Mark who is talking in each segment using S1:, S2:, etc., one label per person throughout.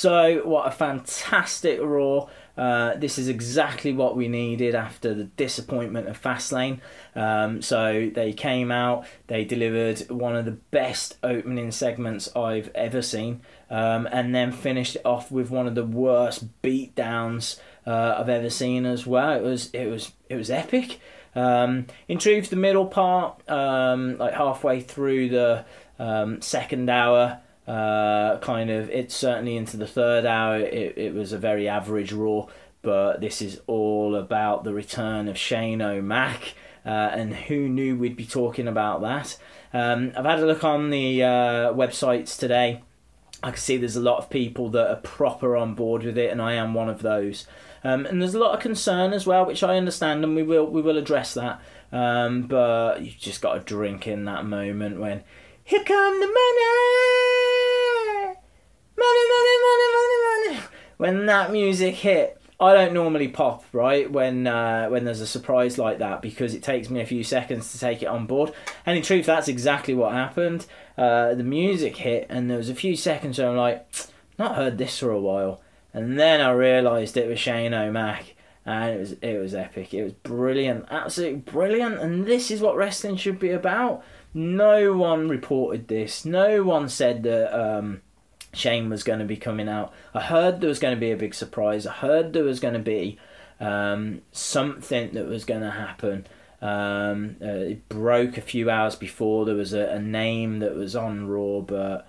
S1: So what a fantastic Raw. This is exactly what we needed after the disappointment of Fastlane. So they came out, they delivered one of the best opening segments I've ever seen, and then finished it off with one of the worst beatdowns I've ever seen as well. It was epic. In truth, the middle part, like halfway through the second hour, it's certainly into the third hour, it was a very average Raw, but this is all about the return of Shane O'Mac, and who knew we'd be talking about that. I've had a look on the websites today. I can see there's a lot of people that are proper on board with it, and I am one of those. And there's a lot of concern as well, which I understand, and we will address that. But you just got to drink in that moment when here come the money, money, money, money, money, money. When that music hit, I don't normally pop, right, when there's a surprise like that, because it takes me a few seconds to take it on board. And in truth, that's exactly what happened. The music hit, and there was a few seconds where I'm like, not heard this for a while. And then I realised it was Shane O'Mac, and it was epic. It was brilliant, absolutely brilliant. And this is what wrestling should be about. No one reported this. No one said that Shane was going to be coming out. I heard there was going to be a big surprise. I heard there was going to be something that was going to happen. It broke a few hours before. There was a name that was on Raw, but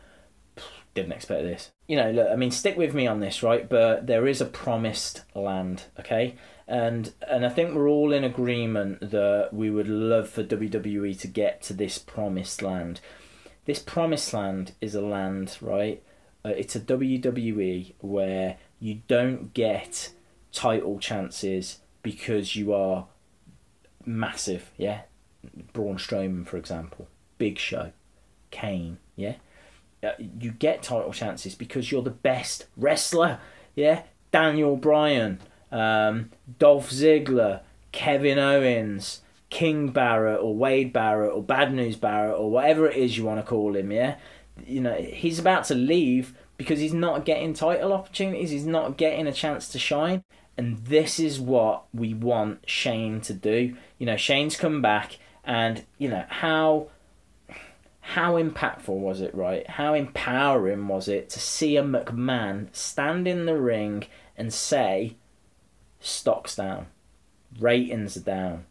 S1: didn't expect this. You know, look, I mean, stick with me on this, right? But there is a promised land, okay? And I think we're all in agreement that we would love for WWE to get to this promised land. This promised land is a land, right? It's a WWE where you don't get title chances because you are massive, yeah? Braun Strowman, for example. Big Show. Kane, yeah? You get title chances because you're the best wrestler, yeah? Daniel Bryan, Dolph Ziggler, Kevin Owens, King Barrett or Wade Barrett or Bad News Barrett or whatever it is you want to call him, yeah? You know, he's about to leave because he's not getting title opportunities, he's not getting a chance to shine. And this is what we want Shane to do. You know, Shane's come back, and, you know, how impactful was it, right? How empowering was it to see a McMahon stand in the ring and say, stock's down, ratings are down,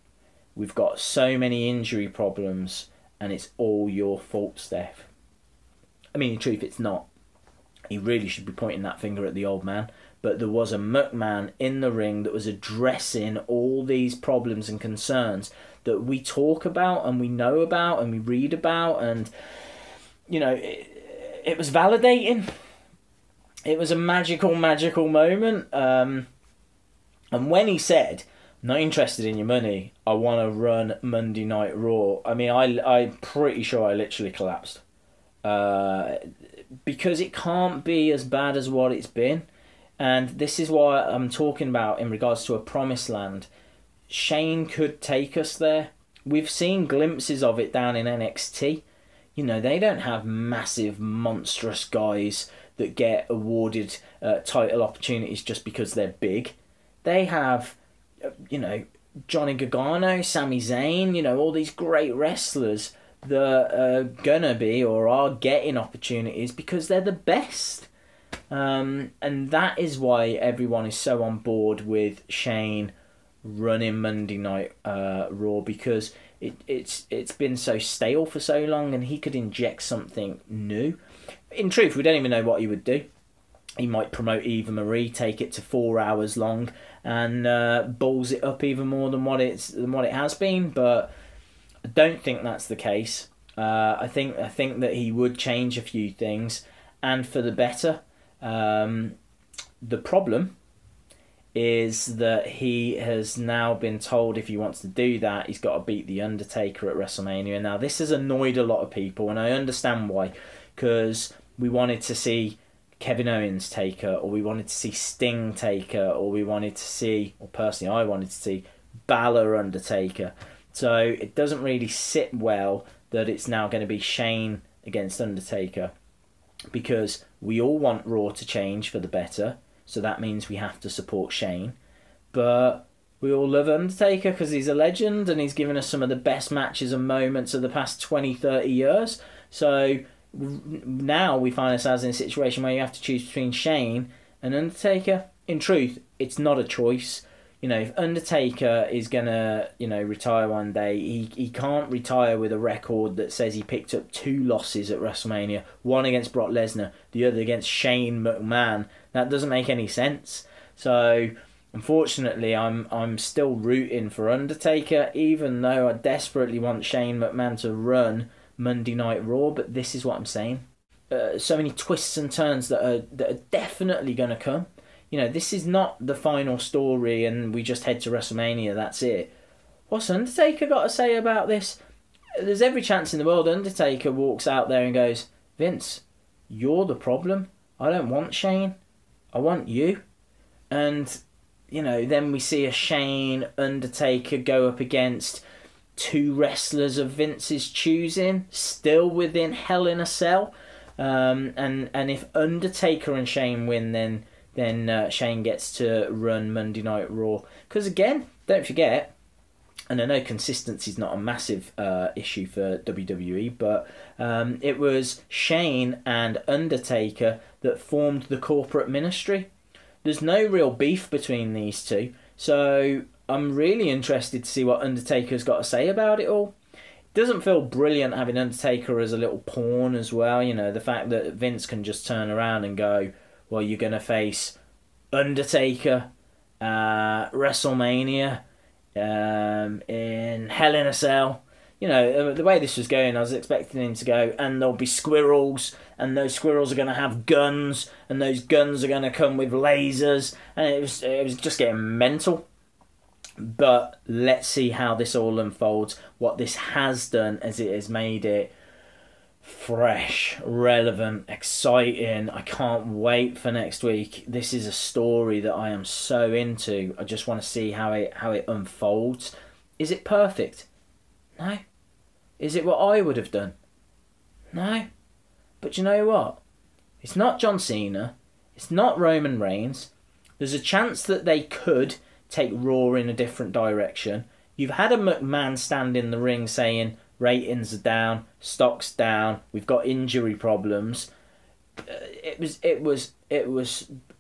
S1: we've got so many injury problems, and it's all your fault, Steph. I mean, in truth, it's not. He really should be pointing that finger at the old man. But there was a McMahon in the ring that was addressing all these problems and concerns that we talk about and we know about and we read about. And, you know, it was validating. It was a magical, magical moment. And when he said, not interested in your money, I want to run Monday Night Raw, I mean, I'm pretty sure I literally collapsed. Because it can't be as bad as what it's been. And this is what I'm talking about in regards to a promised land. Shane could take us there. We've seen glimpses of it down in NXT. You know, they don't have massive, monstrous guys that get awarded title opportunities just because they're big. They have, you know, Johnny Gargano, Sami Zayn, you know, all these great wrestlers that are gonna be or are getting opportunities because they're the best. And that is why everyone is so on board with Shane running Monday Night Raw, because it's been so stale for so long, and he could inject something new. In truth, we don't even know what he would do. He might promote Eva Marie, take it to 4 hours long, and balls it up even more than what it has been. But I don't think that's the case. I think that he would change a few things, and for the better. The problem is that he has now been told if he wants to do that, he's got to beat The Undertaker at WrestleMania. Now, this has annoyed a lot of people, and I understand why, because we wanted to see Kevin Owens Taker, or we wanted to see Sting Taker, or we wanted to see, or personally I wanted to see Balor Undertaker. So it doesn't really sit well that it's now going to be Shane against Undertaker, because we all want Raw to change for the better, so that means we have to support Shane. But we all love Undertaker because he's a legend and he's given us some of the best matches and moments of the past 20, 30 years. So now we find ourselves in a situation where you have to choose between Shane and Undertaker. In truth, it's not a choice. You know, if Undertaker is going to, retire one day, he can't retire with a record that says he picked up 2 losses at WrestleMania, one against Brock Lesnar, the other against Shane McMahon. That doesn't make any sense. So, unfortunately, I'm still rooting for Undertaker, even though I desperately want Shane McMahon to run Monday Night Raw, but this is what I'm saying. So many twists and turns that are definitely going to come. This is not the final story and we just head to WrestleMania, that's it. What's Undertaker got to say about this? There's every chance in the world Undertaker walks out there and goes, Vince, you're the problem. I don't want Shane. I want you. And, then we see a Shane Undertaker go up against 2 wrestlers of Vince's choosing, still within Hell in a Cell. And if Undertaker and Shane win, then Shane gets to run Monday Night Raw. Because again, don't forget, and I know consistency is not a massive issue for WWE, but it was Shane and Undertaker that formed the corporate ministry. There's no real beef between these two, so I'm really interested to see what Undertaker's got to say about it all. It doesn't feel brilliant having Undertaker as a little pawn as well. The fact that Vince can just turn around and go, well, you're going to face Undertaker, WrestleMania, in Hell in a Cell. The way this was going, I was expecting him to go, and there'll be squirrels, and those squirrels are going to have guns, and those guns are going to come with lasers, and it was just getting mental. But let's see how this all unfolds. What this has done is it has made it fresh, relevant, exciting. I can't wait for next week. This is a story that I am so into. I just want to see how it unfolds. Is it perfect? No. Is it what I would have done? No. But you know what? It's not John Cena. It's not Roman Reigns. There's a chance that they could take Raw in a different direction. You've had a McMahon stand in the ring saying ratings are down, stock's down, we've got injury problems. It was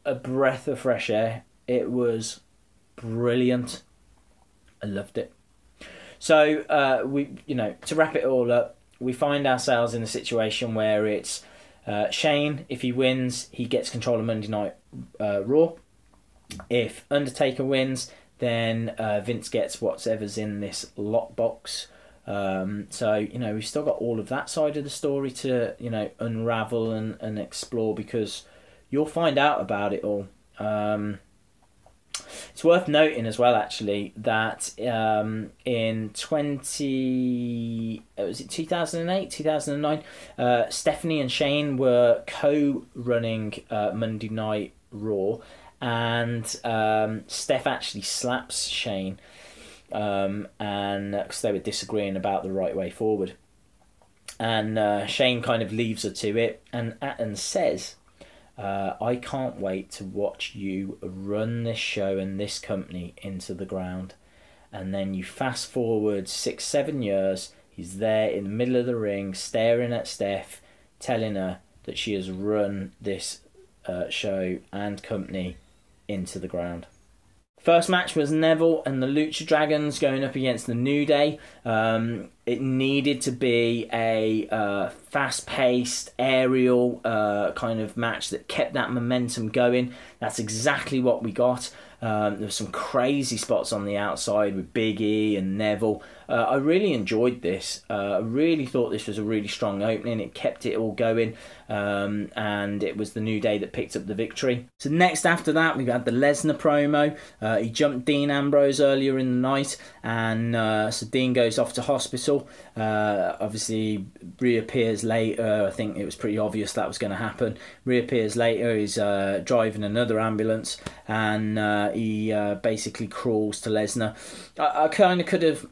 S1: a breath of fresh air. It was brilliant. I loved it. So we, to wrap it all up, we find ourselves in a situation where it's Shane. If he wins, he gets control of Monday Night Raw. If Undertaker wins, then Vince gets whatever's in this lockbox. So, we've still got all of that side of the story to, unravel and explore, because you'll find out about it all. It's worth noting as well, actually, that in 2008, 2009, Stephanie and Shane were co-running Monday Night Raw, and Steph actually slaps Shane, and because they were disagreeing about the right way forward, and Shane kind of leaves her to it, and says, I can't wait to watch you run this show and this company into the ground. And then you fast forward 6-7 years, he's there in the middle of the ring staring at Steph, telling her that she has run this show and company into the ground. First match was Neville and the Lucha Dragons going up against the New Day. It needed to be a fast-paced, aerial kind of match that kept that momentum going. That's exactly what we got. There were some crazy spots on the outside with Big E and Neville. I really enjoyed this. I really thought this was a really strong opening. It kept it all going, and it was the New Day that picked up the victory. So next after that, we had the Lesnar promo. He jumped Dean Ambrose earlier in the night, and so Dean goes off to hospital. Obviously reappears later. I think it was pretty obvious that was going to happen. Reappears later. He's driving another ambulance, and he basically crawls to Lesnar. I kind of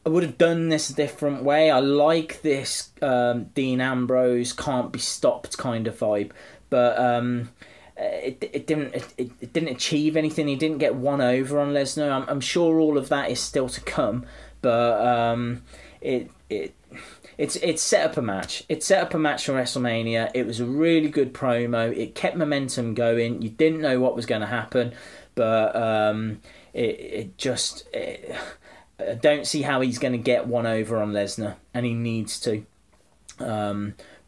S1: I would have done this a different way. I like this Dean Ambrose can't be stopped kind of vibe, but it didn't achieve anything. He didn't get one over on Lesnar. I'm sure all of that is still to come, but it's set up a match. It set up a match for WrestleMania. It was a really good promo. It kept momentum going. You didn't know what was going to happen, but I don't see how he's going to get one over on Lesnar, and he needs to.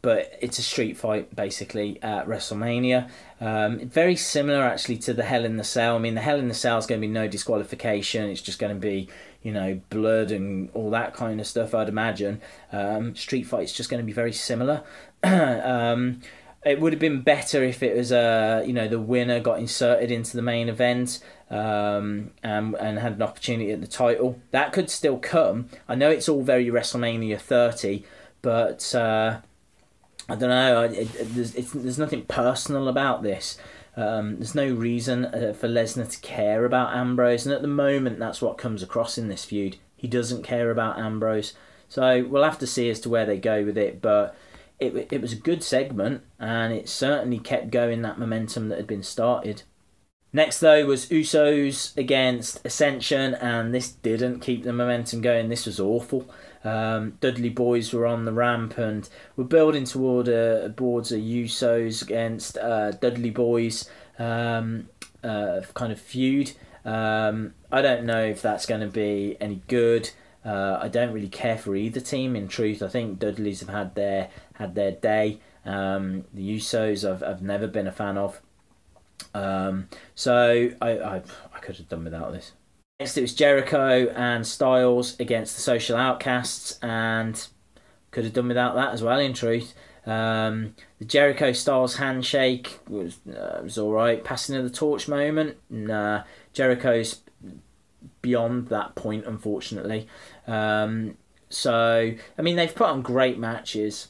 S1: But it's a street fight, basically, at WrestleMania. Very similar, actually, to the Hell in the Cell. I mean, the Hell in the Cell is going to be no disqualification. It's just going to be, blood and all that kind of stuff, I'd imagine. Street fight's just going to be very similar. It would have been better if it was, the winner got inserted into the main event and had an opportunity at the title. That could still come. I know it's all very WrestleMania 30, but I don't know. There's nothing personal about this. There's no reason for Lesnar to care about Ambrose, and at the moment, that's what comes across in this feud. He doesn't care about Ambrose, so we'll have to see as to where they go with it. But it was a good segment, and it certainly kept going that momentum that had been started. Next, though, was Usos against Ascension, and this didn't keep the momentum going. This was awful. Dudley Boys were on the ramp, and we're building towards a Usos against Dudley Boys kind of feud. I don't know if that's going to be any good. I don't really care for either team, in truth. I think Dudleys have had their day. The Usos I've never been a fan of. So I could have done without this. Next, it was Jericho and Styles against the Social Outcasts, and could have done without that as well, in truth. The Jericho-Styles handshake was all right. Passing of the torch moment, nah. Jericho's beyond that point, unfortunately. So, I mean, they've put on great matches,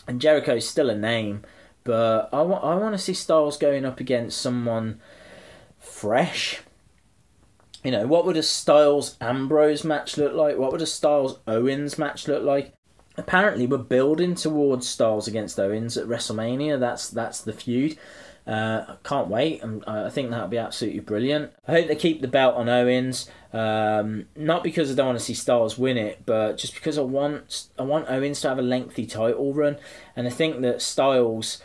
S1: and Jericho's still a name, but I want to see Styles going up against someone fresh. What would a Styles-Ambrose match look like? What would a Styles-Owens match look like? Apparently, we're building towards Styles against Owens at WrestleMania. That's the feud. I can't wait. I think that'll be absolutely brilliant. I hope they keep the belt on Owens. Not because I don't want to see Styles win it, but just because I want Owens to have a lengthy title run. And I think that Styles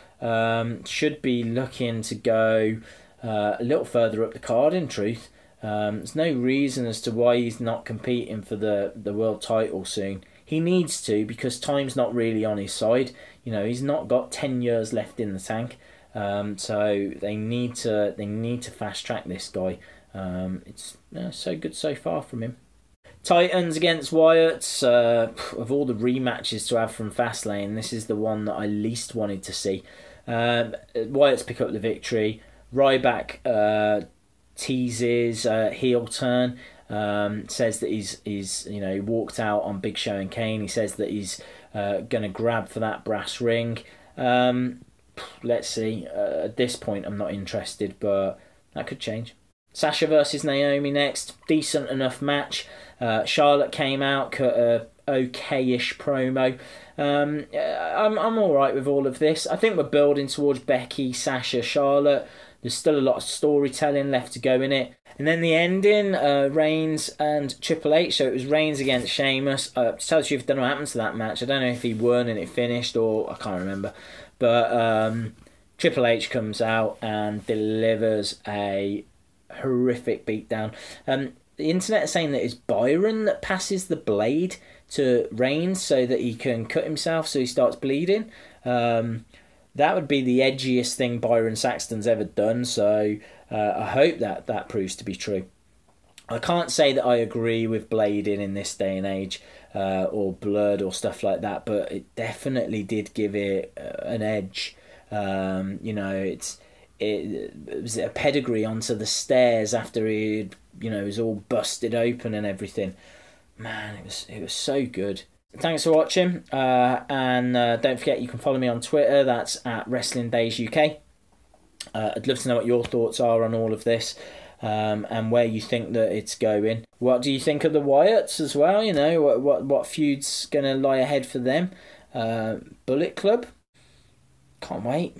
S1: should be looking to go a little further up the card, in truth. There's no reason as to why he's not competing for the world title soon. He needs to, because time's not really on his side. He's not got 10 years left in the tank. So they need to fast track this guy. It's so good so far from him. Titans against Wyatts. Of all the rematches to have from Fastlane, this is the one that I least wanted to see. Wyatts pick up the victory. Ryback teases heel turn. Says that he's walked out on Big Show and Kane. He says that he's going to grab for that brass ring. Let's see. At this point, I'm not interested, but that could change. Sasha versus Naomi next. Decent enough match. Charlotte came out, cut a okay-ish promo. I'm all right with all of this. I think we're building towards Becky, Sasha, Charlotte. There's still a lot of storytelling left to go in it. And then the ending, Reigns and Triple H. So it was Reigns against Sheamus. To tell the truth, I don't know what happened to that match. I don't know if he won and it finished, or I can't remember. But Triple H comes out and delivers a horrific beatdown. The internet is saying that it's Byron that passes the blade to Reigns so that he can cut himself so he starts bleeding. That would be the edgiest thing Byron Saxton's ever done, so I hope that proves to be true. I can't say that I agree with blading in this day and age, or blood or stuff like that, but it definitely did give it an edge. It was a pedigree onto the stairs after he, was all busted open and everything. Man, it was so good. Thanks for watching, and don't forget you can follow me on Twitter. That's at Wrestling Days UK. I'd love to know what your thoughts are on all of this, and where you think that it's going. What do you think of the Wyatts as well? What feud's going to lie ahead for them? Bullet Club? Can't wait.